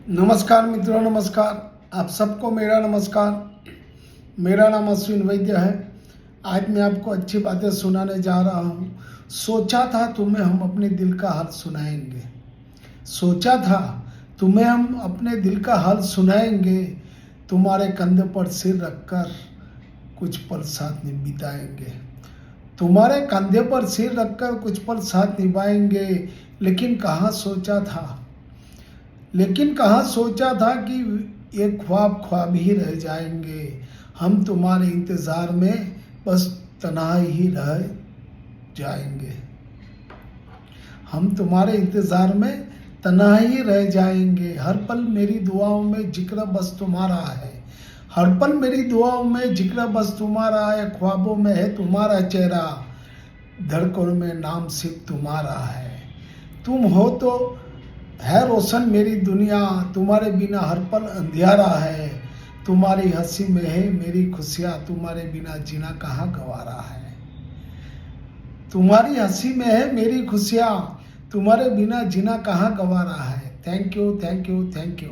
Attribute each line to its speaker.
Speaker 1: नमस्कार मित्रों, नमस्कार। आप सबको मेरा नमस्कार। मेरा नाम अश्विन वैद्य है। आज मैं आपको अच्छी बातें सुनाने जा रहा हूँ। सोचा था तुम्हें हम अपने दिल का हाल सुनाएंगे। सोचा था तुम्हें हम अपने दिल का हाल सुनाएंगे। तुम्हारे कंधे पर सिर रखकर कुछ पल साथ बिताएंगे। तुम्हारे कंधे पर सिर रखकर कुछ पल साथ निभाएंगे। लेकिन कहाँ सोचा था कि ये ख्वाब ख्वाब ही रह जाएंगे। हम तुम्हारे इंतज़ार में बस तन्हाई ही रह जाएंगे। हम तुम्हारे इंतज़ार में तन्हाई ही रह जाएंगे। हर पल मेरी दुआओं में जिक्र बस तुम्हारा है। हर पल मेरी दुआओं में जिक्र बस तुम्हारा है। ख्वाबों में है तुम्हारा चेहरा, धड़कनों में नाम सिर्फ तुम्हारा है। तुम हो तो है रोशन मेरी दुनिया, तुम्हारे बिना हर पल अंधियारा है। तुम्हारी हंसी में है मेरी खुशियाँ, तुम्हारे बिना जीना कहाँ गवारा है। तुम्हारी हंसी में है मेरी खुशियाँ, तुम्हारे बिना जीना कहाँ गवारा है। Thank you, thank you, thank you.